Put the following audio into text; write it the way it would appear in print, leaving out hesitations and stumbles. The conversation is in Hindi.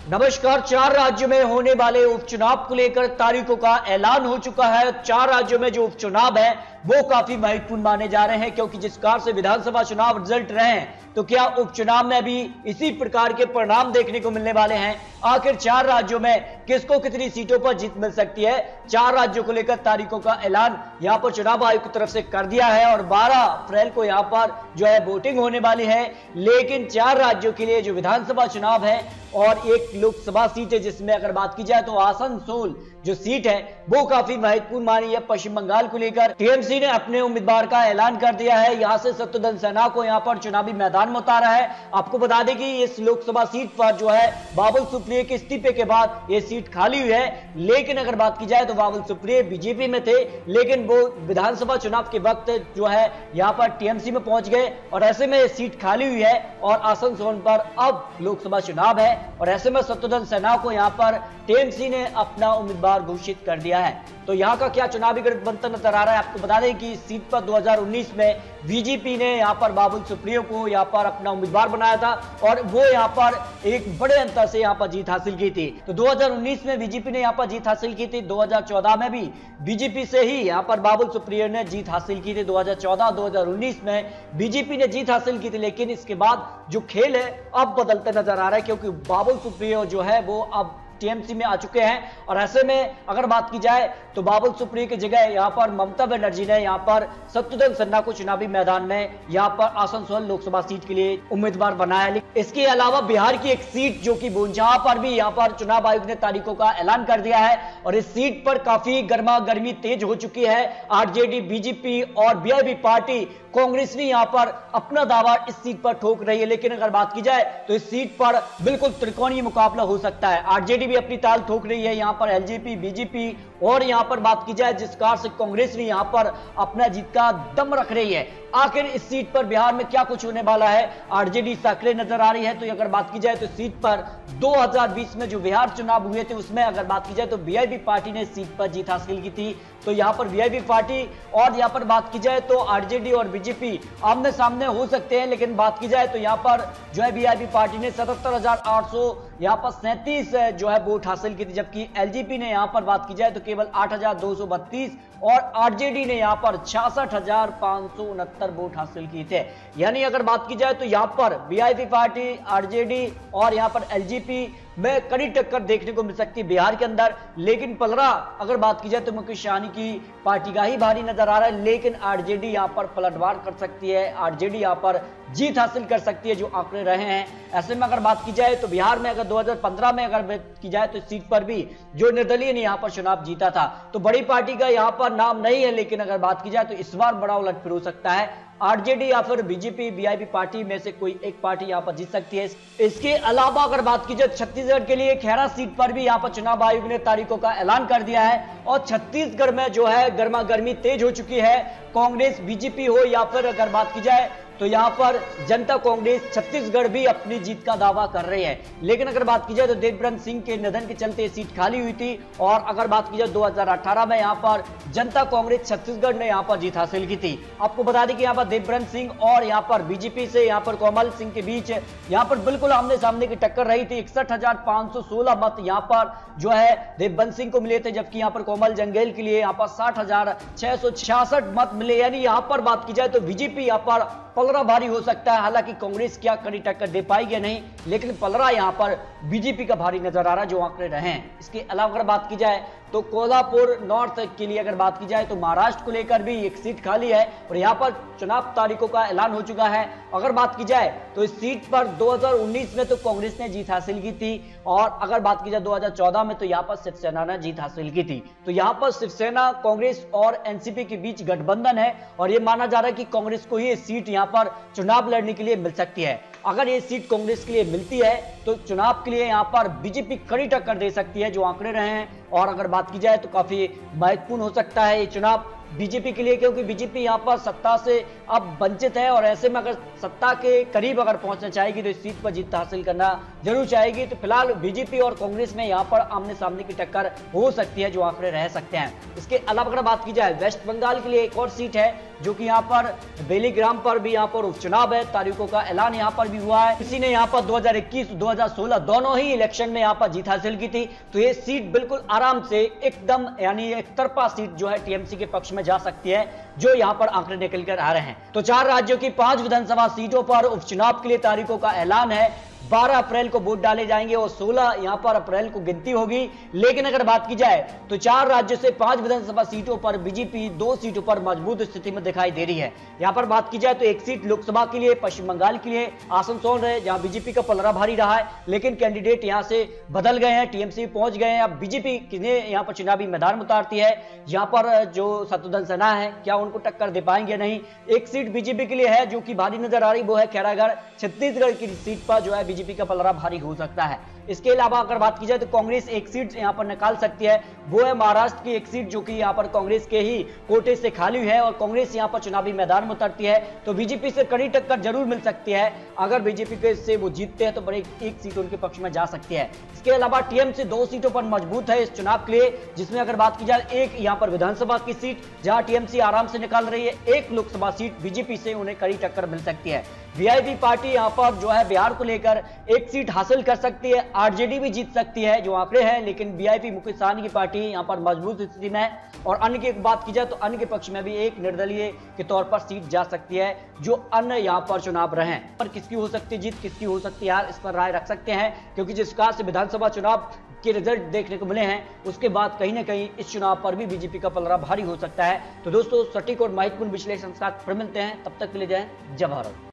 नमस्कार। 4 राज्यों में होने वाले उपचुनाव को लेकर तारीखों का ऐलान हो चुका है। 4 राज्यों में जो उपचुनाव है वो काफी महत्वपूर्ण माने जा रहे हैं, क्योंकि जिस प्रकार से विधानसभा चुनाव रिजल्ट रहे हैं, तो क्या उपचुनाव में भी इसी प्रकार के परिणाम देखने को मिलने वाले हैं। आखिर 4 राज्यों में किसको कितनी सीटों पर जीत मिल सकती है, 4 राज्यों को लेकर तारीखों का ऐलान यहां पर चुनाव आयोग की तरफ से कर दिया है और 12 अप्रैल को यहां पर जो है वोटिंग होने वाली है। लेकिन 4 राज्यों के लिए जो विधानसभा चुनाव है और एक लोकसभा सीट है, जिसमें अगर बात की जाए तो आसनसोल जो सीट है वो काफी महत्वपूर्ण मानी है। पश्चिम बंगाल को लेकर टीएमसी ने अपने उम्मीदवार का ऐलान कर दिया है। यहां से शत्रुघ्न सिन्हा को यहां पर चुनावी मैदान में उतारा है। आपको बता दें कि इस लोकसभा सीट पर जो है बाबुल सुप्रियो के इस्तीफे के बाद यह सीट खाली हुई है। लेकिन अगर बात की जाए तो बाबुल सुप्रियो बीजेपी में थे, लेकिन वो विधानसभा चुनाव के वक्त जो है यहां पर टीएमसी में पहुंच गए और ऐसे में सीट खाली हुई है और आसनसोल पर अब लोकसभा चुनाव है और ऐसे में शत्रुघ्न सिन्हा को यहां पर टीएमसी ने अपना उम्मीदवार घोषित कर दिया है। तो यहां का क्या चुनावी गठबंधन नजर आ रहा है, आपको बता दें कि इस सीट पर 2019 में बीजेपी ने यहां पर बाबुल सुप्रियो को यहां पर अपना उम्मीदवार बनाया था और वो यहां पर एक बड़े अंतर से यहां पर जीत हासिल की थी। तो 2019 में बीजेपी ने यहां पर जीत हासिल की थी। 2014 में भी बीजेपी से ही यहां पर बाबुल सुप्रियो ने जीत हासिल की थी। 2014-2019 में बीजेपी ने जीत हासिल की थी। लेकिन इसके बाद जो खेल है अब बदलते नजर आ रहा है, क्योंकि बाबुल सुप्रियो जो है वो अब टीएमसी में आ चुके हैं और ऐसे में अगर बात की जाए तो बाबुल सुप्रियो की जगह यहां पर ममता बनर्जी ने यहां पर शत्रुघ्न सिन्हा को चुनावी मैदान में यहां पर आसनसोल लोकसभा सीट के लिए उम्मीदवार बनाया। इसके अलावा बिहार की एक सीट जो कि जहां पर भी यहां पर चुनाव आयोग ने तारीखों का ऐलान कर दिया है और इस सीट पर काफी गर्मा गर्मी तेज हो चुकी है। आरजेडी, बीजेपी और वीआईपी पार्टी कांग्रेस भी यहां पर अपना दावा इस सीट पर ठोक रही है। लेकिन अगर बात की जाए तो इस सीट पर बिल्कुल त्रिकोणीय मुकाबला हो सकता है। आरजेडी भी अपनी ताल ठोक रही है, यहां पर एलजेपी, बीजेपी और यहां पर बात की जाए जिस कार से कांग्रेस भी यहां पर अपना जीत का दम रख रही है। आखिर इस सीट पर बिहार में क्या कुछ होने वाला है, आरजेडी सक्रिय नजर आ रही है। तो अगर बात की जाए तो सीट पर 2020 में जो बिहार चुनाव हुए थे उसमें अगर बात की जाए तो वीआईपी पार्टी ने सीट पर जीत हासिल की थी। तो यहां पर वीआईपी पार्टी और यहां पर बात की जाए तो आरजेडी और बीजेपी आमने सामने हो सकते हैं। लेकिन बात की जाए तो यहां पर जो है वीआईपी पार्टी ने 77,800 यहां पर 37 जो है वोट हासिल की थी, जबकि एलजेपी ने यहां पर बात की जाए तो केवल 8,232 और आरजेडी ने यहां पर 66,569 वोट हासिल किए थे। यानी अगर बात की जाए तो यहां पर वीआईपी पार्टी, आरजेडी और यहां पर एलजेपी में कड़ी टक्कर देखने को मिल सकती है बिहार के अंदर। लेकिन पलड़ा अगर बात की जाए तो मुकेश सहनी की पार्टी का ही भारी नजर आ रहा है। लेकिन आरजेडी यहां पर पलटवार कर सकती है, आरजेडी यहां पर जीत हासिल कर सकती है जो आंकड़े रहे हैं। ऐसे में अगर बात की जाए तो बिहार में अगर 2015 में अगर बात की जाए तो इस सीट पर भी जो निर्दलीय ने यहां पर चुनाव जीता था, तो बड़ी पार्टी का यहां पर नाम नहीं है। लेकिन अगर बात की जाए तो इस बार बड़ा उलटफेर हो सकता है, आरजेडी या फिर बीजेपी, वीआईपी पार्टी में से कोई एक पार्टी यहां पर जीत सकती है। इसके अलावा अगर बात की जाए छत्तीसगढ़ के लिए खैरा सीट पर भी यहां पर चुनाव आयोग ने तारीखों का ऐलान कर दिया है और छत्तीसगढ़ में जो है गर्मा गर्मी तेज हो चुकी है। कांग्रेस, बीजेपी हो या फिर अगर बात की जाए तो यहां पर जनता कांग्रेस छत्तीसगढ़ भी अपनी जीत का दावा कर रही है। लेकिन अगर बात की जाए तो देवब्रत सिंह के निधन के चलते सीट खाली हुई थी और अगर बात की जाए 2018 में यहां पर जनता कांग्रेस छत्तीसगढ़ ने यहां पर जीत हासिल की थी। आपको बता दें कि यहां पर देवब्रत सिंह और यहां पर बीजेपी से यहां पर कोमल सिंह के बीच यहां पर बिल्कुल आमने सामने की टक्कर रही थी। 61,516 मत यहां पर जो है देवबंद सिंह को मिले थे, जबकि यहां पर कोमल जंगेल के लिए यहां पर 60,666 मत मिले। यानी यहां पर बात की जाए तो बीजेपी यहां पर पलड़ा भारी हो सकता है। हालांकि कांग्रेस क्या कड़ी टक्कर दे पाएगी नहीं, लेकिन पलड़ा यहां पर बीजेपी का भारी नजर आ रहा है जो आंकड़े रहे हैं। इसके अलावा अगर बात की जाए तो कोल्हापुर नॉर्थ के लिए अगर बात की जाए तो महाराष्ट्र को लेकर भी एक सीट खाली है और यहां पर चुनाव तारीखों का ऐलान हो चुका है। अगर बात की जाए तो इस सीट पर 2019 में तो कांग्रेस ने जीत हासिल की थी और अगर बात की जाए 2014 में तो यहां पर शिवसेना ने जीत हासिल की थी। तो यहां पर शिवसेना, कांग्रेस और एनसीपी के बीच गठबंधन है और यह माना जा रहा है कि कांग्रेस को ही सीट यहां पर चुनाव लड़ने के लिए मिल सकती है। अगर ये सीट कांग्रेस के लिए मिलती है तो चुनाव के लिए यहां पर बीजेपी कड़ी टक्कर दे सकती है जो आंकड़े रहे हैं। और अगर बात की जाए तो काफी महत्वपूर्ण हो सकता है ये चुनाव। बीजेपी के लिए, क्योंकि बीजेपी यहां पर सत्ता से अब वंचित है और ऐसे में अगर सत्ता के करीब अगर पहुंचना चाहेगी तो इस सीट पर जीत हासिल करना जरूर चाहेगी। तो फिलहाल बीजेपी और कांग्रेस में यहां पर आमने सामने की टक्कर हो सकती है, जो आंकड़े रह सकते हैं। इसके अलावा अगर बात की जाए वेस्ट बंगाल के लिए एक और सीट है, जो कि यहां पर बेलीग्राम पर भी यहां पर उपचुनाव है, तारीखों का ऐलान यहां पर भी हुआ है। किसी ने यहां पर 2021 2016 दोनों ही इलेक्शन में यहां पर जीत हासिल की थी, तो ये सीट बिल्कुल आराम से एकदम यानी एक तरफा सीट जो है टीएमसी के पक्ष में जा सकती है, जो यहां पर आंकड़े निकल कर आ रहे हैं। तो 4 राज्यों की 5 विधानसभा सीटों पर उपचुनाव के लिए तारीखों का ऐलान है। 12 अप्रैल को वोट डाले जाएंगे और 16 यहां पर अप्रैल को गिनती होगी। लेकिन अगर बात की जाए तो 4 राज्यों से 5 विधानसभा सीटों पर बीजेपी 2 सीटों पर मजबूत स्थिति में दिखाई दे रही है। यहां पर बात की जाए तो एक सीट लोकसभा के लिए पश्चिम बंगाल के लिए आसनसोल है, जहां बीजेपी का पलड़ा भारी रहा है, लेकिन कैंडिडेट यहां से बदल गए हैं, टीएमसी पहुंच गए हैं। अब बीजेपी किन्हें यहां पर चुनावी मैदान में उतारती है, यहां पर जो शत्रुघ्न सिन्हा है क्या उनको टक्कर दे पाएंगे नहीं। एक सीट बीजेपी के लिए है जो कि भारी नजर आ रही, वो है खैरागढ़। छत्तीसगढ़ की सीट पर जो है बीजेपी का पलड़ा भारी हो सकता है। इसके अलावा अगर बात की जाए तो कांग्रेस एक सीट यहां पर निकाल सकती है, वो है महाराष्ट्र की एक सीट जो कि यहां पर कांग्रेस के ही कोटे से खाली है और कांग्रेस यहां पर चुनावी मैदान में उतरती है, तो बीजेपी से कड़ी टक्कर जरूर मिल सकती है। अगर बीजेपी के से वो जीतते हैं तो बड़ी एक सीट उनके पक्ष में जा सकती है। इसके अलावा टीएमसी 2 सीटों पर मजबूत है इस चुनाव के लिए, जिसमें अगर बात की जाए एक यहां पर विधानसभा की सीट जहां टीएमसी आराम से निकाल रही है, एक लोकसभा सीट बीजेपी से उन्हें कड़ी टक्कर मिल सकती है। वीआईपी पार्टी यहां पर जो है बिहार को लेकर एक सीट हासिल कर सकती है, आरजेडी भी जीत सकती है, जो आंकड़े हैं। लेकिन वीआईपी मुकेश सहनी की पार्टी यहां पर मजबूत स्थिति में है। और अन्य की बात की जाए तो अन्य के पक्ष में भी एक निर्दलीय के तौर पर सीट जा सकती है, जो अन्य यहां पर चुनाव रहे हैं। पर किसकी हो सकती है जीत, किसकी हो सकती है हार, इस पर राय रख सकते हैं, क्योंकि जिस प्रकार से विधानसभा चुनाव के रिजल्ट देखने को मिले हैं, उसके बाद कहीं ना कहीं इस चुनाव पर भी बीजेपी का पलड़ा भारी हो सकता है। तो दोस्तों, सटीक और महत्वपूर्ण विश्लेषण के साथ फिर मिलते हैं, तब तक के लिए जय भारत।